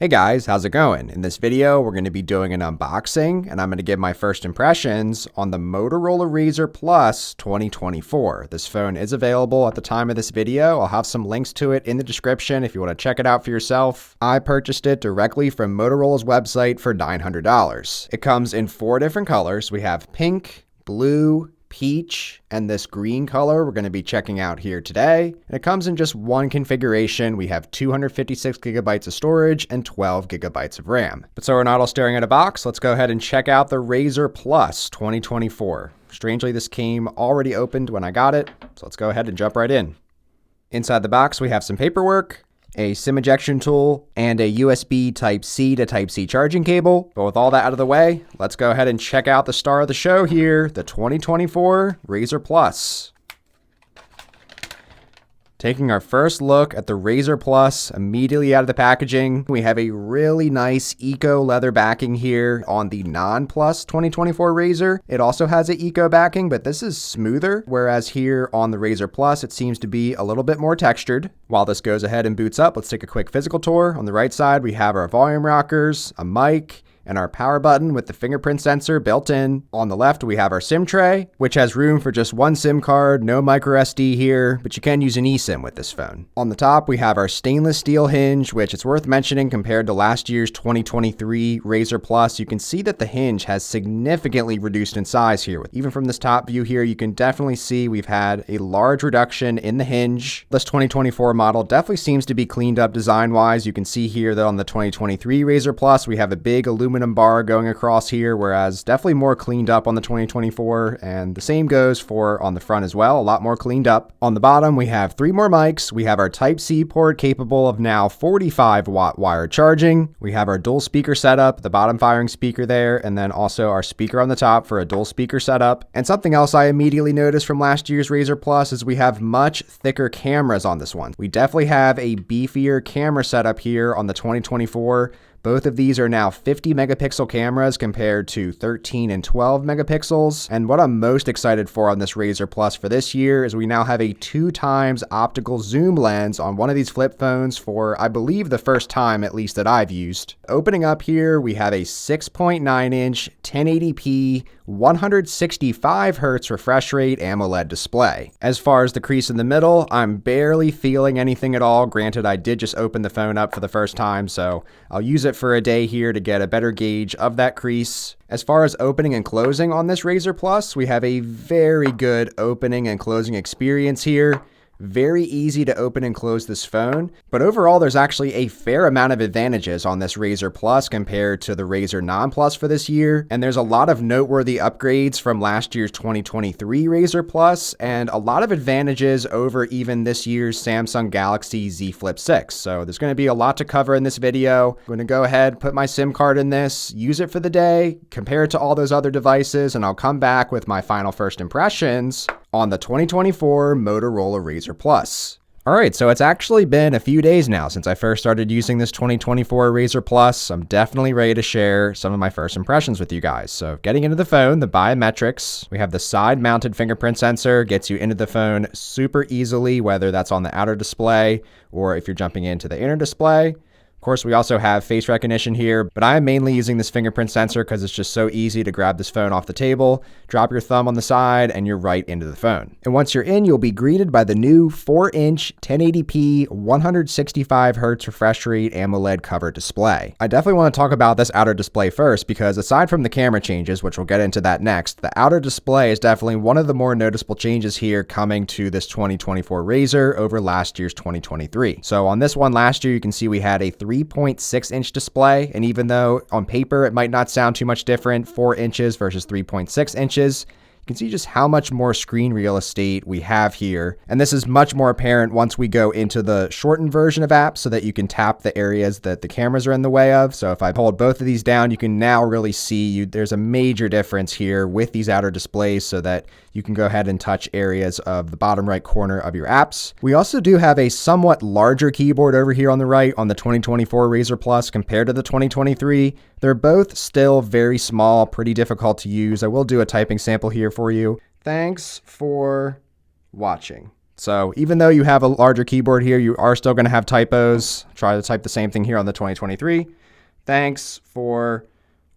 Hey guys, how's it going? In this video, we're going to be doing an unboxing and I'm going to give my first impressions on the Motorola RAZR Plus 2024. This phone is available at the time of this video. I'll have some links to it in the description if you want to check it out for yourself. I purchased it directly from Motorola's website for $900. It comes in 4 different colors. We have pink, blue, peach, and this green color we're going to be checking out here today. And it comes in just one configuration. We have 256 gigabytes of storage and 12 gigabytes of RAM. But so we're not all staring at a box, let's go ahead and check out the RAZR Plus 2024. Strangely, this came already opened when I got it, so let's go ahead and jump right in. Inside the box, we have some paperwork, a SIM ejection tool, and a USB Type-C to Type-C charging cable. But with all that out of the way, let's go ahead and check out the star of the show here, the 2024 RAZR Plus. Taking our first look at the RAZR Plus immediately out of the packaging, we have a really nice eco leather backing here on the non-Plus 2024 RAZR. It also has an eco backing, but this is smoother, whereas here on the RAZR Plus, it seems to be a little bit more textured. While this goes ahead and boots up, let's take a quick physical tour. On the right side, we have our volume rockers, a mic, and our power button with the fingerprint sensor built in. On the left, we have our SIM tray, which has room for just one SIM card, no micro SD here, but you can use an eSIM with this phone. On the top, we have our stainless steel hinge, which it's worth mentioning compared to last year's 2023 RAZR Plus. You can see that the hinge has significantly reduced in size here. Even from this top view here, you can definitely see we've had a large reduction in the hinge. This 2024 model definitely seems to be cleaned up design-wise. You can see here that on the 2023 RAZR Plus, we have a big aluminum bar going across here, whereas definitely more cleaned up on the 2024, and the same goes for on the front as well, a lot more cleaned up. On the bottom, we have 3 more mics. We have our Type-C port capable of now 45 watt wired charging. We have our dual speaker setup, the bottom firing speaker there, and then also our speaker on the top for a dual speaker setup. And something else I immediately noticed from last year's RAZR Plus is we have much thicker cameras on this one. We definitely have a beefier camera setup here on the 2024. Both of these are now 50 megapixel cameras compared to 13 and 12 megapixels. And what I'm most excited for on this RAZR Plus for this year is we now have a 2x optical zoom lens on one of these flip phones for, I believe, the first time at least that I've used. Opening up here, we have a 6.9-inch 1080p 165 Hz refresh rate AMOLED display. As far as the crease in the middle, I'm barely feeling anything at all. Granted, I did just open the phone up for the first time, so I'll use it for a day here to get a better gauge of that crease. As far as opening and closing on this RAZR Plus, we have a very good opening and closing experience here. Very easy to open and close this phone, but overall there's actually a fair amount of advantages on this RAZR Plus compared to the RAZR Non-Plus for this year, and there's a lot of noteworthy upgrades from last year's 2023 RAZR Plus, and a lot of advantages over even this year's Samsung Galaxy Z Flip 6. So there's going to be a lot to cover in this video. I'm going to go ahead, put my SIM card in this, use it for the day, compare it to all those other devices, and I'll come back with my final first impressions on the 2024 Motorola RAZR Plus. Alright, so it's actually been a few days now since I first started using this 2024 RAZR Plus. I'm definitely ready to share some of my first impressions with you guys. So getting into the phone, the Biometrics, we have the side-mounted fingerprint sensor, gets you into the phone super easily, whether that's on the outer display or if you're jumping into the inner display. Of course, we also have face recognition here, but I am mainly using this fingerprint sensor because it's just so easy to grab this phone off the table, drop your thumb on the side, and you're right into the phone. And once you're in, you'll be greeted by the new 4-inch 1080p 165 Hz refresh rate AMOLED cover display. I definitely want to talk about this outer display first because aside from the camera changes, which we'll get into that next, the outer display is definitely one of the more noticeable changes here coming to this 2024 RAZR over last year's 2023. So on this one last year, you can see we had a 3.6-inch display, and even though on paper it might not sound too much different, 4 inches versus 3.6 inches, you can see just how much more screen real estate we have here. And this is much more apparent once we go into the shortened version of apps so that you can tap the areas that the cameras are in the way of. So if I hold both of these down, you can now really see there's a major difference here with these outer displays so that you can go ahead and touch areas of the bottom right corner of your apps. We also do have a somewhat larger keyboard over here on the right on the 2024 RAZR Plus compared to the 2023. They're both still very small, pretty difficult to use. I will do a typing sample here for you. Thanks for watching. So even though you have a larger keyboard here, you are still going to have typos. Try to type the same thing here on the 2023. Thanks for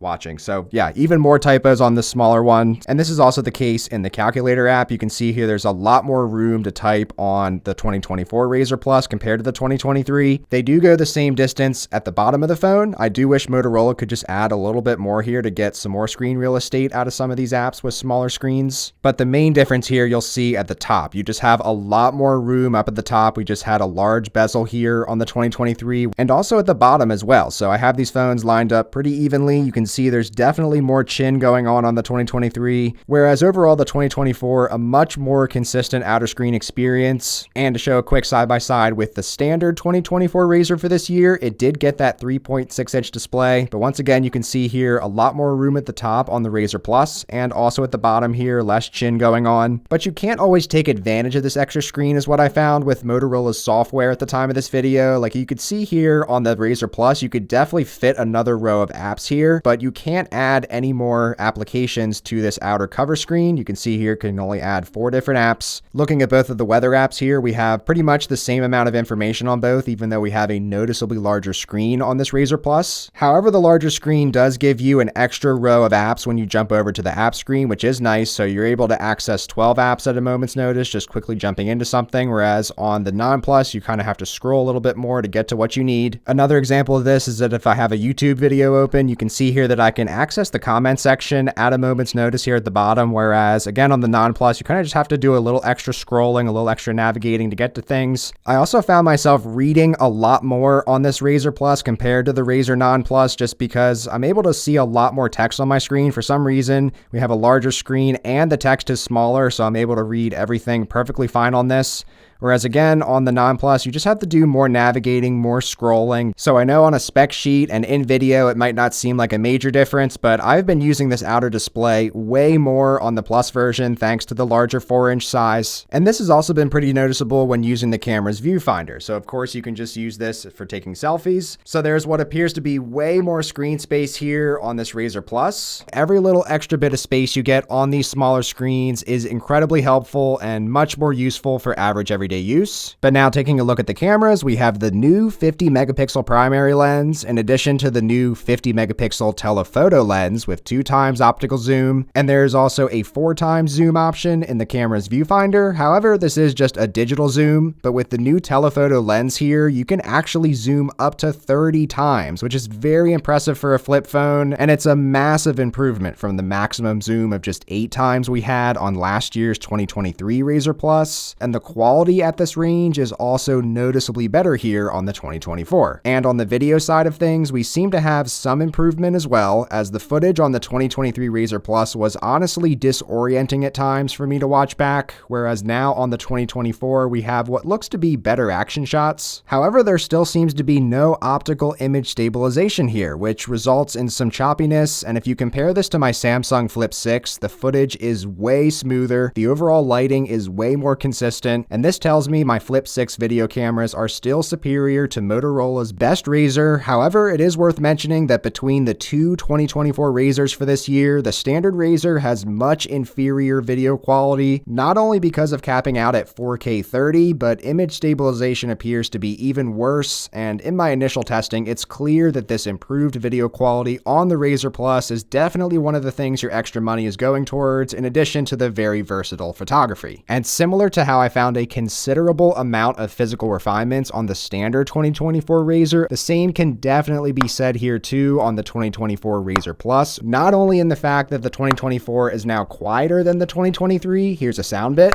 watching. So yeah, even more typos on this smaller one. And this is also the case in the calculator app. You can see here there's a lot more room to type on the 2024 Razr Plus compared to the 2023. They do go the same distance at the bottom of the phone. I do wish Motorola could just add a little bit more here to get some more screen real estate out of some of these apps with smaller screens. But the main difference here you'll see at the top. You just have a lot more room up at the top. We just had a large bezel here on the 2023 and also at the bottom as well. So I have these phones lined up pretty evenly. You can see there's definitely more chin going on the 2023, whereas overall the 2024, a much more consistent outer screen experience. And to show a quick side-by-side with the standard 2024 Razr for this year, it did get that 3.6-inch display, but once again, you can see here a lot more room at the top on the Razr Plus, and also at the bottom here, less chin going on. But you can't always take advantage of this extra screen is what I found with Motorola's software at the time of this video. Like you could see here on the Razr Plus, you could definitely fit another row of apps here, but you can't add any more applications to this outer cover screen. You can see here can only add 4 different apps. Looking at both of the weather apps here, we have pretty much the same amount of information on both, even though we have a noticeably larger screen on this Razr Plus. However, the larger screen does give you an extra row of apps when you jump over to the app screen, which is nice. So you're able to access 12 apps at a moment's notice, just quickly jumping into something. Whereas on the non Plus, you kind of have to scroll a little bit more to get to what you need. Another example of this is that if I have a YouTube video open, you can see here that I can access the comment section at a moment's notice here at the bottom, whereas again on the non Plus you kind of just have to do a little extra scrolling, a little extra navigating to get to things. I also found myself reading a lot more on this Razr Plus compared to the Razr Non Plus, just because I'm able to see a lot more text on my screen. For some reason we have a larger screen and the text is smaller, so I'm able to read everything perfectly fine on this. Whereas again, on the Non Plus, you just have to do more navigating, more scrolling. So I know on a spec sheet and in video, it might not seem like a major difference, but I've been using this outer display way more on the Plus version thanks to the larger 4-inch size. And this has also been pretty noticeable when using the camera's viewfinder. So of course you can just use this for taking selfies. So there's what appears to be way more screen space here on this Razr Plus. Every little extra bit of space you get on these smaller screens is incredibly helpful and much more useful for average everyday use. But now taking a look at the cameras, we have the new 50 megapixel primary lens in addition to the new 50 megapixel telephoto lens with 2x optical zoom, and there's also a 4x zoom option in the camera's viewfinder. However, this is just a digital zoom, but with the new telephoto lens here, you can actually zoom up to 30 times, which is very impressive for a flip phone, and it's a massive improvement from the maximum zoom of just 8 times we had on last year's 2023 Razr Plus, and the quality at this range is also noticeably better here on the 2024. And on the video side of things, we seem to have some improvement as well, as the footage on the 2023 Razr Plus was honestly disorienting at times for me to watch back, whereas now on the 2024 we have what looks to be better action shots. However, there still seems to be no optical image stabilization here, which results in some choppiness, and if you compare this to my Samsung Flip 6, the footage is way smoother, the overall lighting is way more consistent, and this tells me my Flip 6 video cameras are still superior to Motorola's best Razr. However, it is worth mentioning that between the two 2024 Razrs for this year, the standard Razr has much inferior video quality, not only because of capping out at 4K 30, but image stabilization appears to be even worse, and in my initial testing, it's clear that this improved video quality on the Razr Plus is definitely one of the things your extra money is going towards, in addition to the very versatile photography. And similar to how I found a considerable amount of physical refinements on the standard 2024 Razr, the same can definitely be said here too on the 2024 Razr Plus, not only in the fact that the 2024 is now quieter than the 2023, here's a sound bit.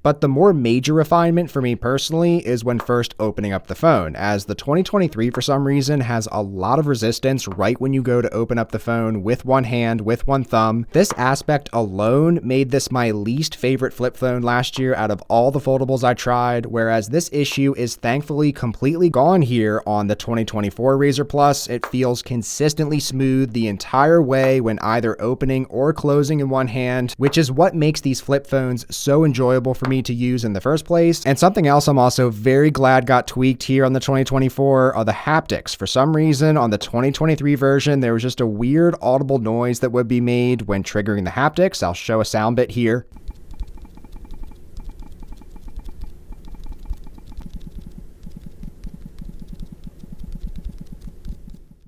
But the more major refinement for me personally is when first opening up the phone, as the 2023 for some reason has a lot of resistance right when you go to open up the phone with one hand, with one thumb. This aspect alone made this my least favorite flip phone last year out of all the foldables I tried, whereas this issue is thankfully completely gone here on the 2024 RAZR Plus. It feels consistently smooth the entire way when either opening or closing in one hand, which is what makes these flip phones so enjoyable for me to use in the first place. And something else I'm also very glad got tweaked here on the 2024 are the haptics. For some reason on the 2023 version, there was just a weird audible noise that would be made when triggering the haptics. I'll show a sound bit here.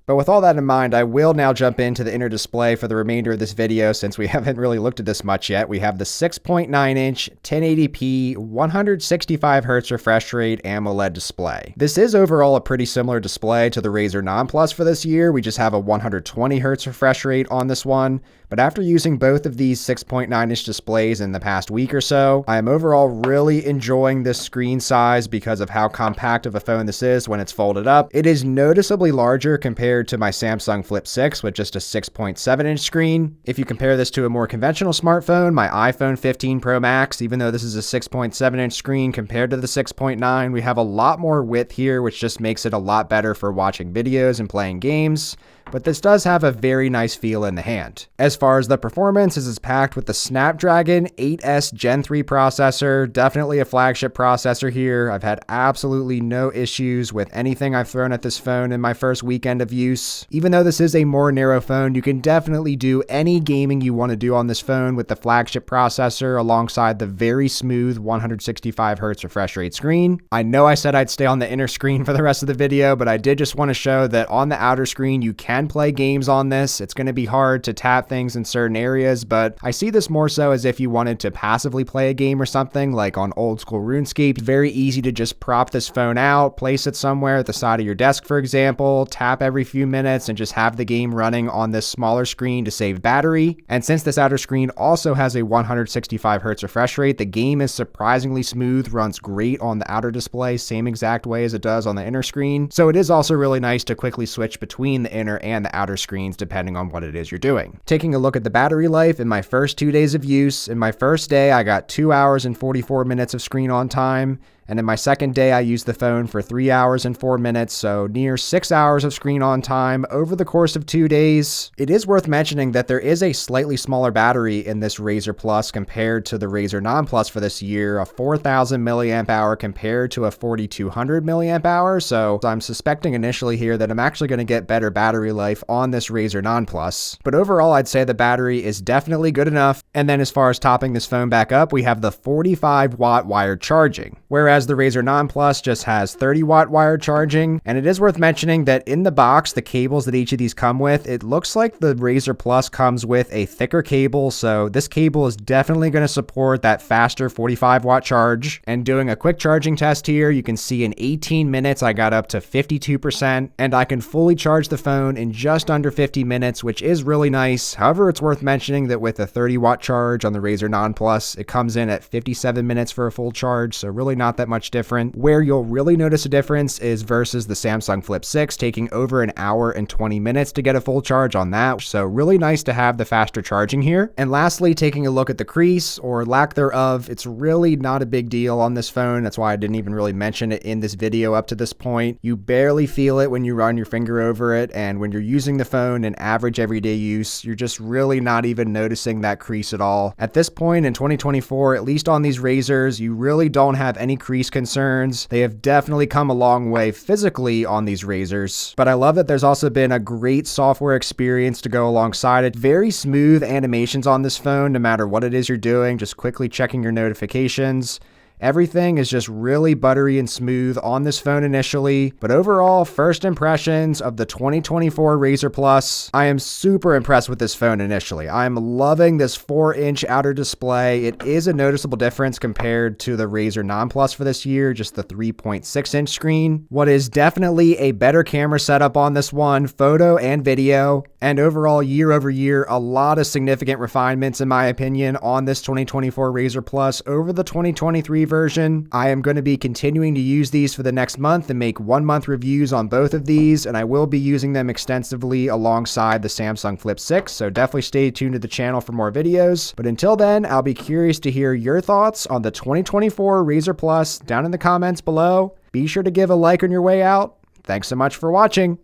But with all that in mind, I will now jump into the inner display for the remainder of this video since we haven't really looked at this much yet. We have the 6.9-inch 1080p 165Hz refresh rate AMOLED display. This is overall a pretty similar display to the RAZR Non Plus for this year. We just have a 120Hz refresh rate on this one. But after using both of these 6.9-inch displays in the past week or so, I am overall really enjoying this screen size because of how compact of a phone this is when it's folded up. It is noticeably larger compared to my Samsung Flip 6 with just a 6.7-inch screen. If you compare this to a more conventional smartphone, my iPhone 15 Pro Max, even though this is a 6.7-inch screen compared to the 6.9, we have a lot more width here, which just makes it a lot better for watching videos and playing games. But this does have a very nice feel in the hand. As far as the performance, this is packed with the Snapdragon 8S Gen 3 processor, definitely a flagship processor here. I've had absolutely no issues with anything I've thrown at this phone in my first weekend of use. Even though this is a more narrow phone, you can definitely do any gaming you want to do on this phone with the flagship processor alongside the very smooth 165Hz refresh rate screen. I know I said I'd stay on the inner screen for the rest of the video, but I did just want to show that on the outer screen you can play games on this. It's going to be hard to tap things in certain areas, but I see this more so as if you wanted to passively play a game or something like on old school RuneScape. Very easy to just prop this phone out, place it somewhere at the side of your desk, for example, tap every few minutes and just have the game running on this smaller screen to save battery. And since this outer screen also has a 165Hz refresh rate, the game is surprisingly smooth, runs great on the outer display, same exact way as it does on the inner screen. So it is also really nice to quickly switch between the inner and the outer screens depending on what it is you're doing. Taking a look at the battery life in my first 2 days of use, in my first day I got 2 hours and 44 minutes of screen on time. And in my second day, I used the phone for 3 hours and 4 minutes, so near 6 hours of screen on time over the course of 2 days. It is worth mentioning that there is a slightly smaller battery in this RAZR Plus compared to the RAZR Non Plus for this year, a 4,000 milliamp hour compared to a 4,200 milliamp hour. So I'm suspecting initially here that I'm actually going to get better battery life on this RAZR Non Plus. But overall, I'd say the battery is definitely good enough. And then as far as topping this phone back up, we have the 45-watt wired charging, whereas the RAZR Non Plus just has 30-watt wired charging. And it is worth mentioning that in the box, the cables that each of these come with, it looks like the RAZR Plus comes with a thicker cable, so this cable is definitely going to support that faster 45-watt charge. And doing a quick charging test here, you can see in 18 minutes I got up to 52%, and I can fully charge the phone in just under 50 minutes, which is really nice. However, it's worth mentioning that with a 30-watt charge on the RAZR Non Plus, it comes in at 57 minutes for a full charge, so really not that much different. Where you'll really notice a difference is versus the Samsung Flip 6, taking over an hour and 20 minutes to get a full charge on that. So really nice to have the faster charging here. And lastly, taking a look at the crease or lack thereof, it's really not a big deal on this phone. That's why I didn't even really mention it in this video up to this point. You barely feel it when you run your finger over it, and when you're using the phone in average everyday use, you're just really not even noticing that crease at all. At this point in 2024, at least on these RAZRs, you really don't have any crease concerns. They have definitely come a long way physically on these RAZRs, but I love that there's also been a great software experience to go alongside it. Very smooth animations on this phone, no matter what it is you're doing, just quickly checking your notifications. Everything is just really buttery and smooth on this phone initially, but overall, first impressions of the 2024 Razr Plus, I am super impressed with this phone initially. I'm loving this 4-inch outer display. It is a noticeable difference compared to the Razr Non Plus for this year, just the 3.6-inch screen. What is definitely a better camera setup on this one, photo and video, and overall year over year, a lot of significant refinements in my opinion on this 2024 Razr Plus over the 2023 version. I am going to be continuing to use these for the next month and make 1-month reviews on both of these, and I will be using them extensively alongside the Samsung Flip 6, so definitely stay tuned to the channel for more videos. But until then, I'll be curious to hear your thoughts on the 2024 Razr Plus down in the comments below. Be sure to give a like on your way out. Thanks so much for watching.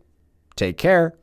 Take care.